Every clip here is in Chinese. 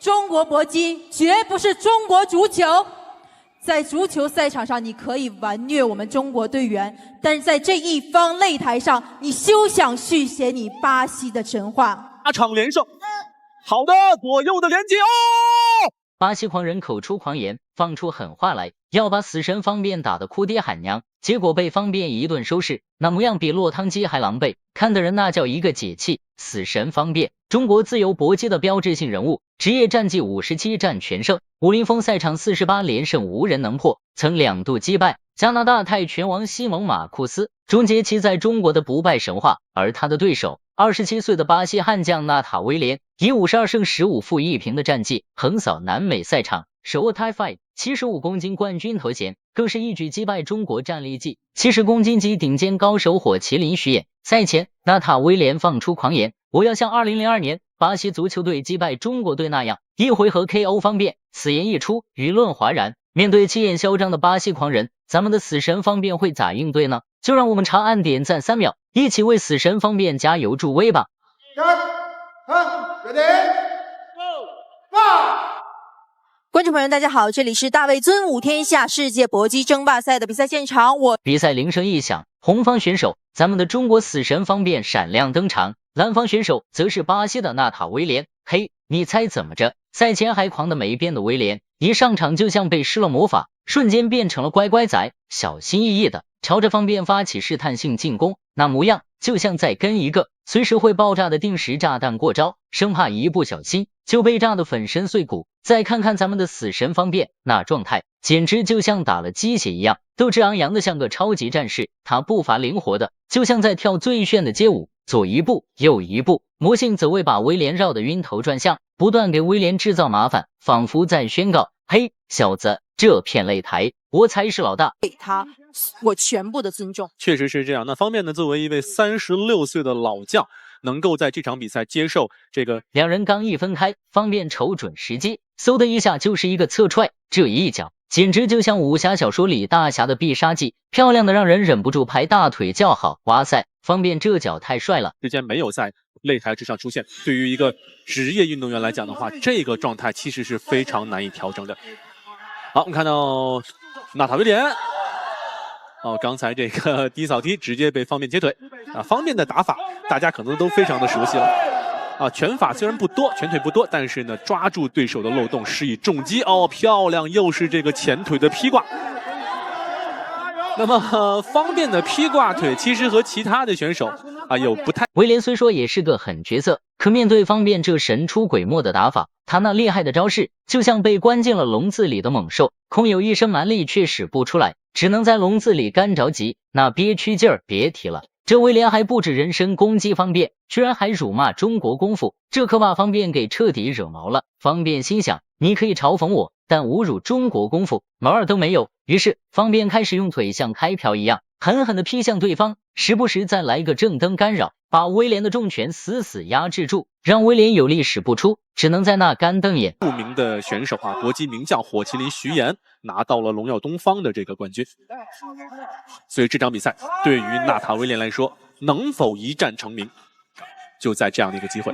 中国搏击绝不是中国足球。在足球赛场上，你可以玩虐我们中国队员，但是在这一方擂台上，你休想续写你巴西的神话。8场连胜，好的，左右的连接哦。巴西狂人口出狂言，放出狠话来，要把死神方便打得哭爹喊娘，结果被方便一顿收拾，那模样比落汤鸡还狼狈，看的人那叫一个解气。死神方便，中国自由搏击的标志性人物，职业战绩57战全胜，武林风赛场48连胜无人能破，曾2度击败加拿大泰拳王西蒙马库斯，终结其在中国的不败神话。而他的对手27岁的巴西悍将纳塔威廉，以52胜15负1平的战绩横扫南美赛场，手握 Thai Fight 75公斤冠军头衔，更是一举击败中国战力计70公斤级顶尖高手火麒麟徐衍。赛前，纳塔威廉放出狂言，我要像2002年巴西足球队击败中国队那样，一回合 KO 方便。此言一出，舆论哗然。面对气焰嚣张的巴西狂人，咱们的死神方便会咋应对呢？就让我们长按点赞3秒，一起为死神方便加油助威吧。观众朋友大家好，这里是大卫尊武天下世界搏击争霸赛的比赛现场。比赛铃声一响，红方选手咱们的中国死神方便闪亮登场，蓝方选手则是巴西的纳塔威廉。嘿，你猜怎么着？赛前还狂的没边的威廉，一上场就像被施了魔法，瞬间变成了乖乖仔，小心翼翼的朝着方便发起试探性进攻，那模样就像在跟一个随时会爆炸的定时炸弹过招，生怕一不小心就被炸得粉身碎骨。再看看咱们的死神方便，那状态简直就像打了鸡血一样，斗志昂扬的像个超级战士，他步伐灵活的就像在跳最炫的街舞，左一步右一步，魔性则为把威廉绕得晕头转向，不断给威廉制造麻烦，仿佛在宣告，嘿小子，这片擂台我才是老大，给他我全部的尊重。确实是这样。那方面呢，作为一位36岁的老将，能够在这场比赛接受这个，两人刚一分开，方便瞅准时机，嗖的一下就是一个侧踹，这一脚简直就像武侠小说里大侠的必杀技，漂亮的让人忍不住拍大腿叫好。哇塞，方便这脚太帅了！之前没有在擂台之上出现，对于一个职业运动员来讲的话，这个状态其实是非常难以调整的。好，我们看到纳塔威廉。刚才这个低扫踢直接被方便截腿方便的打法大家可能都非常的熟悉了拳法虽然不多，拳腿不多，但是呢抓住对手的漏洞施以重击漂亮，又是这个前腿的劈挂。那么方便的劈挂腿其实和其他的选手有不太。威廉虽说也是个狠角色，可面对方便这神出鬼没的打法，他那厉害的招式就像被关进了笼子里的猛兽，空有一身蛮力却使不出来，只能在笼子里干着急，那憋屈劲儿别提了。这威廉还不止人身攻击方便，居然还辱骂中国功夫，这可把方便给彻底惹毛了。方便心想，你可以嘲讽我，但侮辱中国功夫毛儿都没有。于是方便开始用腿像开瓢一样狠狠地劈向对方，时不时再来个正蹬干扰，把威廉的重拳死死压制住，让威廉有力使不出，只能在那干瞪眼。著名的选手搏击名将火麒麟徐衍拿到了荣耀东方的这个冠军，所以这场比赛对于纳塔威廉来说，能否一战成名，就在这样的一个机会。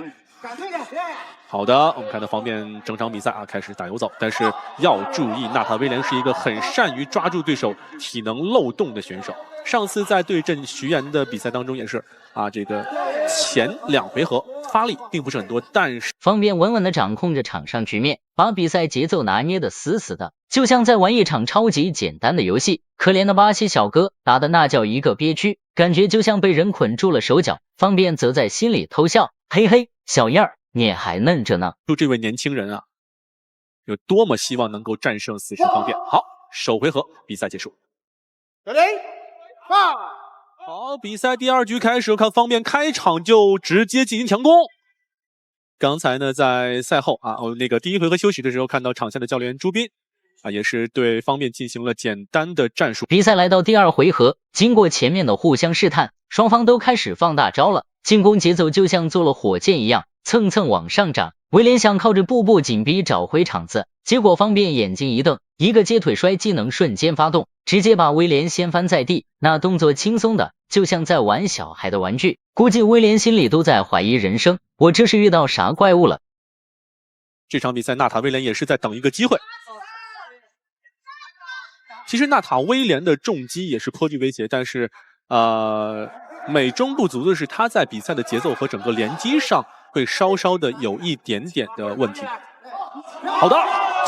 好的，我们看到方便整场比赛开始打游走，但是要注意，纳塔威廉是一个很善于抓住对手体能漏洞的选手。上次在对阵徐衍的比赛当中也是这个前2回合发力并不是很多，但是方便稳稳地掌控着场上局面，把比赛节奏拿捏得死死的，就像在玩一场超级简单的游戏。可怜的巴西小哥打的那叫一个憋屈，感觉就像被人捆住了手脚。方便则在心里偷笑，嘿嘿，小样儿，你还嫩着呢。就这位年轻人有多么希望能够战胜死神方便。好，首回合比赛结束。好，比赛第2局开始，看方便开场就直接进行强攻。刚才呢，在赛后那个第1回合休息的时候，看到场下的教练朱斌也是对方便进行了简单的战术。比赛来到第2回合，经过前面的互相试探，双方都开始放大招了，进攻节奏就像做了火箭一样，蹭蹭往上涨。威廉想靠着步步紧逼找回场子，结果方便眼睛一瞪，一个接腿摔技能瞬间发动，直接把威廉掀翻在地，那动作轻松的就像在玩小孩的玩具，估计威廉心里都在怀疑人生，我这是遇到啥怪物了。这场比赛纳塔威廉也是在等一个机会。其实纳塔威廉的重击也是颇具威胁，但是美中不足的是他在比赛的节奏和整个连击上会稍稍的有一点点的问题。好的，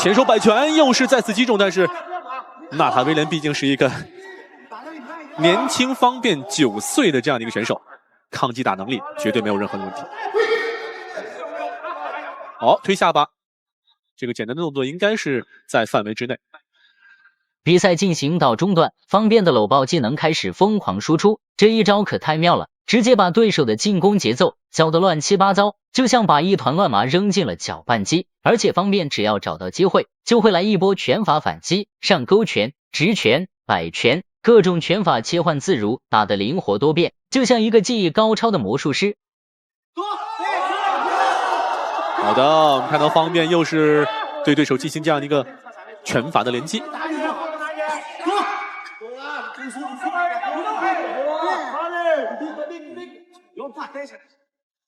前手摆拳又是再次击中，但是纳塔威廉毕竟是一个年轻方便9岁的这样的一个选手，抗击打能力绝对没有任何的问题。好，推下巴，这个简单的动作应该是在范围之内。比赛进行到中段，方便的搂抱技能开始疯狂输出，这一招可太妙了，直接把对手的进攻节奏搅得乱七八糟，就像把一团乱麻扔进了搅拌机。而且方便只要找到机会，就会来一波拳法反击，上勾拳、直拳、摆拳，各种拳法切换自如，打得灵活多变，就像一个技艺高超的魔术师。好的，我们看到方便又是对对手进行这样的一个拳法的连击。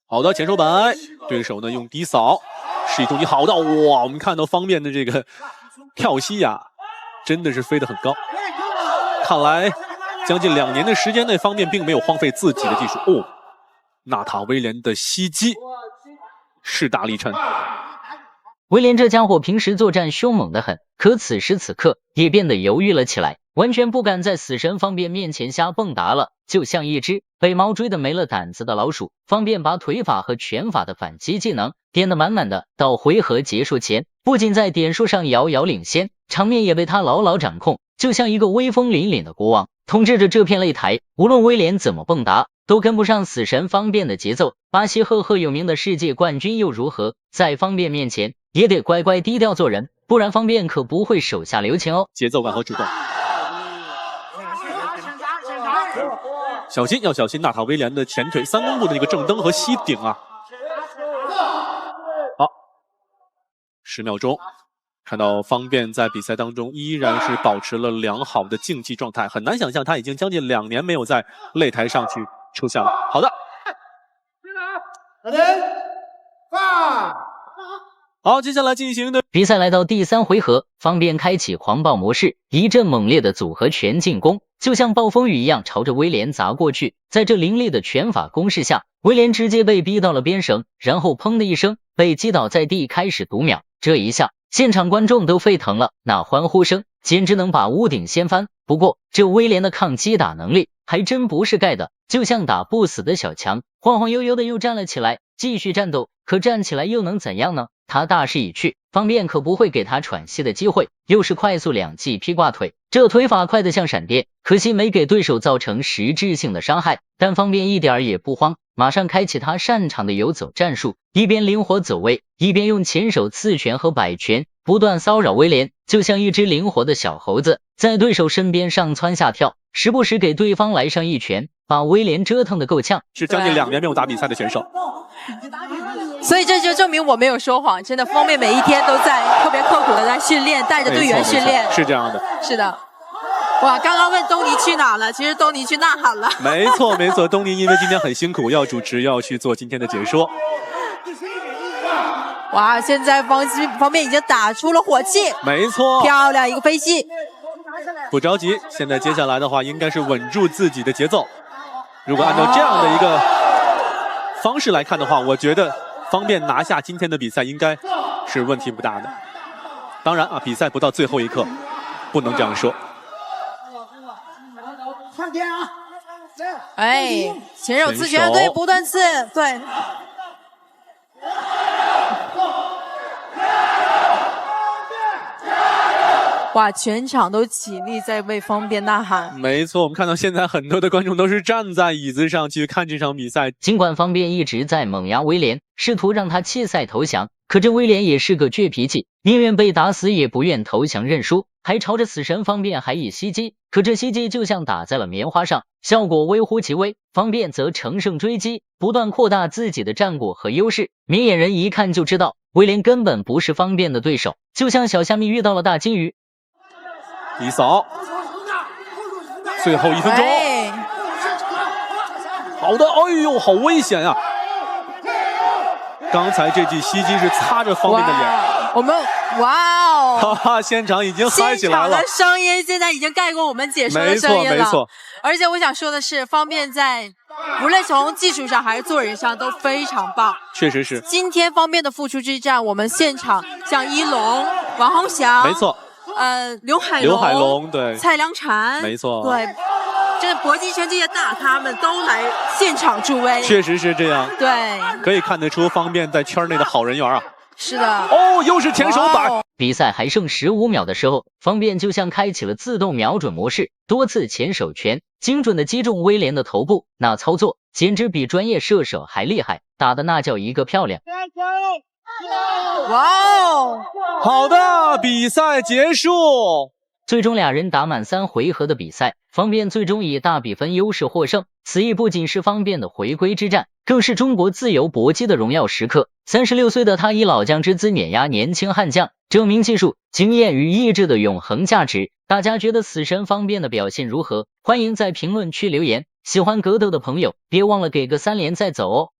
好的，前手摆，对手呢用低扫，示意动机好的，哇，我们看到方便的这个跳膝呀，真的是飞得很高。看来将近2年的时间内，方便并没有荒废自己的技术。哦，纳塔威廉的袭击势大力沉。威廉这家伙平时作战凶猛得很，可此时此刻也变得犹豫了起来，完全不敢在死神方便面前瞎蹦跶了，就像一只被猫追得没了胆子的老鼠。方便把腿法和拳法的反击技能点得满满的，到回合结束前，不仅在点数上遥遥领先，场面也被他牢牢掌控，就像一个威风凛凛的国王，统治着这片擂台。无论威廉怎么蹦跶，都跟不上死神方便的节奏。巴西赫赫有名的世界冠军又如何，在方便面前也得乖乖低调做人，不然方便可不会手下留情哦。节奏感和主动，小心，要小心纳塔威廉的前腿3公步的一个正蹬和膝顶啊。好，10秒钟，看到方便在比赛当中依然是保持了良好的竞技状态，很难想象他已经将近2年没有在擂台上去出现了。好的，好，接下来进行的比赛来到第3回合，方便开启狂暴模式，一阵猛烈的组合拳进攻，就像暴风雨一样朝着威廉砸过去。在这凌厉的拳法攻势下，威廉直接被逼到了边绳，然后砰的一声被击倒在地，开始读秒。这一下现场观众都沸腾了，那欢呼声简直能把屋顶掀翻。不过这威廉的抗击打能力还真不是盖的，就像打不死的小强，晃晃悠悠的又站了起来，继续战斗。可站起来又能怎样呢？他大势已去，方便可不会给他喘息的机会，又是快速2记劈挂腿，这腿法快得像闪电，可惜没给对手造成实质性的伤害。但方便一点也不慌，马上开启他擅长的游走战术，一边灵活走位，一边用前手刺拳和摆拳不断骚扰威廉，就像一只灵活的小猴子，在对手身边上蹿下跳，时不时给对方来上一拳，把威廉折腾得够呛。是将近2年没有打比赛的选手，所以这就证明我没有说谎，真的方便每一天都在特别刻苦的在训练，带着队员训练。是这样的，是的。哇，刚刚问东尼去哪了，其实东尼去呐喊了。没错没错，东尼因为今天很辛苦，要主持，要去做今天的解说。哇，现在方便已经打出了火气，没错，漂亮一个飞膝。不着急，现在接下来的话应该是稳住自己的节奏。如果按照这样的一个方式来看的话，我觉得方便拿下今天的比赛应该是问题不大的。当然啊，比赛不到最后一刻，不能这样说。哎，前手刺拳对，不断刺，对。哇，全场都起立在为方便呐喊。没错，我们看到现在很多的观众都是站在椅子上去看这场比赛。尽管方便一直在猛压威廉，试图让他弃赛投降，可这威廉也是个倔脾气，宁愿被打死也不愿投降认输，还朝着死神方便还以袭击。可这袭击就像打在了棉花上，效果微乎其微。方便则乘胜追击，不断扩大自己的战果和优势。明眼人一看就知道，威廉根本不是方便的对手，就像小虾米遇到了大金鱼。一扫，最后1分钟，好的，哎呦，好危险呀！刚才这记袭击是擦着方便的脸，我们哇哦，哈哈，现场已经嗨起来了现场的，声音现在已经盖过我们解说的没错声音了。没错。而且我想说的是，方便在无论从技术上还是做人上都非常棒。确实是，今天方便的复出之战，我们现场像一龙、王宏翔，没错，刘海刘海龙对，蔡良婵，没错，对，这搏击圈这些大咖们都来现场助威，确实是这样，对，可以看得出方便在圈内的好人缘啊。是的，哦，又是前手板。哇哦比赛还剩15秒的时候，方便就像开启了自动瞄准模式，多次前手拳精准的击中威廉的头部，那操作简直比专业射手还厉害，打的那叫一个漂亮。哇哦，好的，比赛结束。最终俩人打满3回合的比赛，方便最终以大比分优势获胜。此役不仅是方便的回归之战，更是中国自由搏击的荣耀时刻。36岁的他以老将之姿碾压年轻悍将，证明技术、经验与意志的永恒价值。大家觉得死神方便的表现如何？欢迎在评论区留言。喜欢格斗的朋友，别忘了给个3连再走哦。